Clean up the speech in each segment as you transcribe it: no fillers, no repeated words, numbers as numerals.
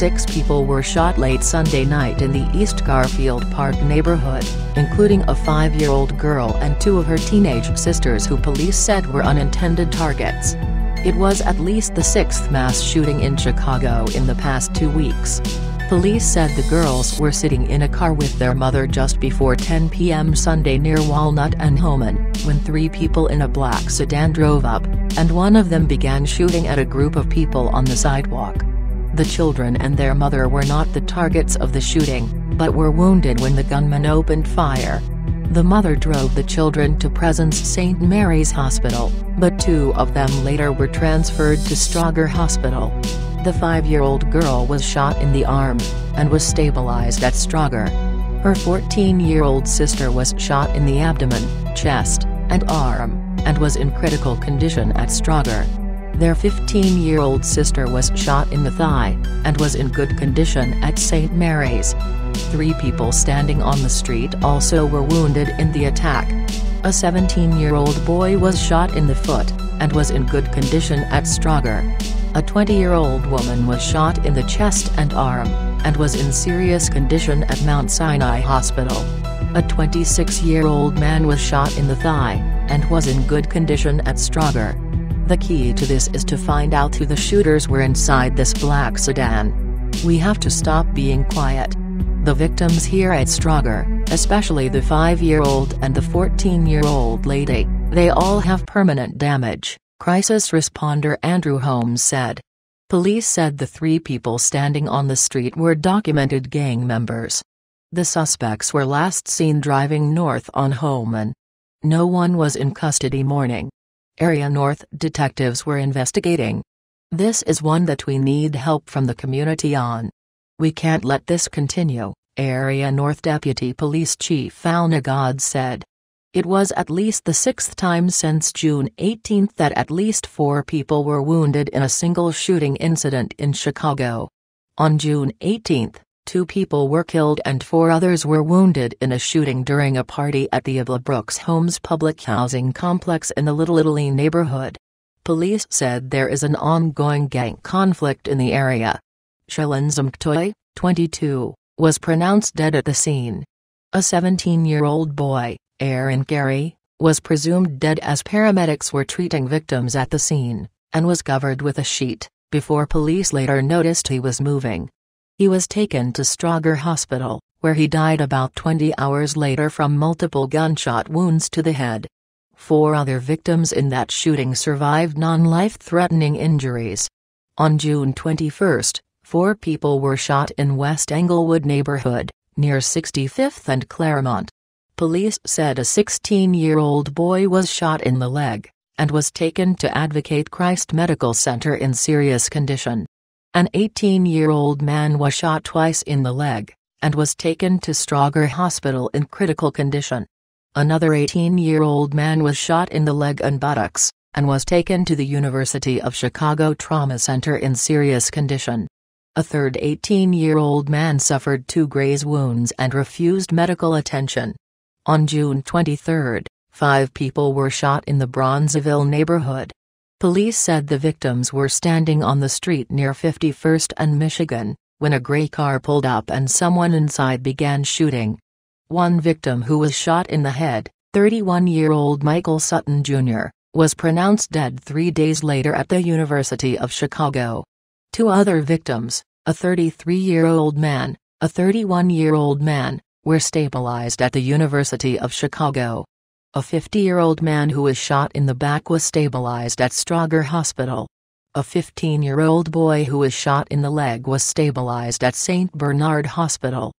6 people were shot late Sunday night in the East Garfield Park neighborhood, including a 5-year-old girl and 2 of her teenage sisters who police said were unintended targets. It was at least the 6th mass shooting in Chicago in the past 2 weeks. Police said the girls were sitting in a car with their mother just before 10 p.m. Sunday near Walnut and Homan, when 3 people in a black sedan drove up, and one of them began shooting at a group of people on the sidewalk. The children and their mother were not the targets of the shooting, but were wounded when the gunman opened fire. The mother drove the children to Presence St. Mary's Hospital, but 2 of them later were transferred to Stroger Hospital. The 5-year-old girl was shot in the arm, and was stabilized at Stroger. Her 14-year-old sister was shot in the abdomen, chest, and arm, and was in critical condition at Stroger. Their 15-year-old sister was shot in the thigh, and was in good condition at St. Mary's. 3 people standing on the street also were wounded in the attack. A 17-year-old boy was shot in the foot, and was in good condition at Stroger. A 20-year-old woman was shot in the chest and arm, and was in serious condition at Mount Sinai Hospital. A 26-year-old man was shot in the thigh, and was in good condition at Stroger. The key to this is to find out who the shooters were inside this black sedan. We have to stop being quiet. The victims here at Stroger, especially the 5-year-old and the 14-year-old lady, they all have permanent damage, crisis responder Andrew Holmes said. Police said the 3 people standing on the street were documented gang members. The suspects were last seen driving north on Homan. No one was in custody. Morning. Area North detectives were investigating. This is one that we need help from the community on. We can't let this continue, Area North Deputy Police Chief Al Nagad said. It was at least the 6th time since June 18 that at least 4 people were wounded in a single shooting incident in Chicago. On June 18, 2 people were killed and 4 others were wounded in a shooting during a party at the Avla Brooks Homes public housing complex in the Little Italy neighborhood. Police said there is an ongoing gang conflict in the area. Shalon Zmktoy, 22, was pronounced dead at the scene. A 17-year-old boy, Aaron Gary, was presumed dead as paramedics were treating victims at the scene, and was covered with a sheet, before police later noticed he was moving. He was taken to Stroger Hospital, where he died about 20 hours later from multiple gunshot wounds to the head. 4 other victims in that shooting survived non-life-threatening injuries. On June 21, 4 people were shot in West Englewood neighborhood, near 65th and Claremont. Police said a 16-year-old boy was shot in the leg, and was taken to Advocate Christ Medical Center in serious condition. An 18-year-old man was shot twice in the leg, and was taken to Stroger Hospital in critical condition. Another 18-year-old man was shot in the leg and buttocks, and was taken to the University of Chicago Trauma Center in serious condition. A third 18-year-old man suffered 2 graze wounds and refused medical attention. On June 23, 5 people were shot in the Bronzeville neighborhood. Police said the victims were standing on the street near 51st and Michigan, when a gray car pulled up and someone inside began shooting. One victim who was shot in the head, 31-year-old Michael Sutton Jr., was pronounced dead 3 days later at the University of Chicago. 2 other victims, a 33-year-old man, a 31-year-old man, were stabilized at the University of Chicago. A 50-year-old man who was shot in the back was stabilized at Stroger Hospital. A 15-year-old boy who was shot in the leg was stabilized at St. Bernard Hospital.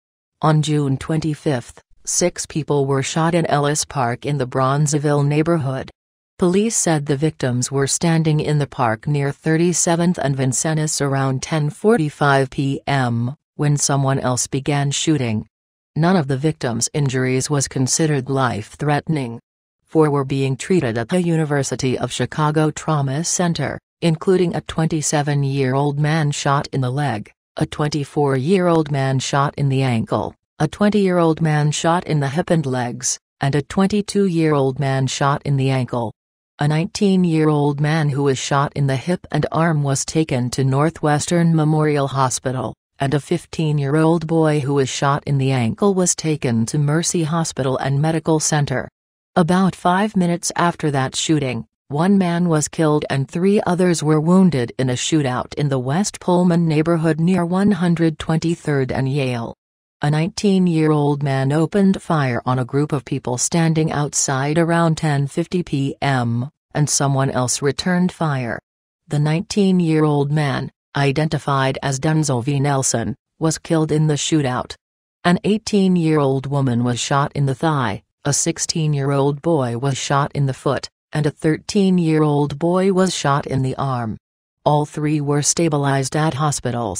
On June 25, 6 people were shot in Ellis Park in the Bronzeville neighborhood. Police said the victims were standing in the park near 37th and Vincennes around 10:45 p.m., when someone else began shooting. None of the victims' injuries was considered life-threatening. 4 were being treated at the University of Chicago Trauma Center, including a 27-year-old man shot in the leg, a 24-year-old man shot in the ankle, a 20-year-old man shot in the hip and legs, and a 22-year-old man shot in the ankle. A 19-year-old man who was shot in the hip and arm was taken to Northwestern Memorial Hospital, and a 15-year-old boy who was shot in the ankle was taken to Mercy Hospital and Medical Center. About 5 minutes after that shooting, one man was killed and 3 others were wounded in a shootout in the West Pullman neighborhood near 123rd and Yale. A 19-year-old man opened fire on a group of people standing outside around 10:50 p.m., and someone else returned fire. The 19-year-old man, identified as Denzel V. Nelson, was killed in the shootout. An 18-year-old woman was shot in the thigh, a 16-year-old boy was shot in the foot, and a 13-year-old boy was shot in the arm. All 3 were stabilized at hospitals.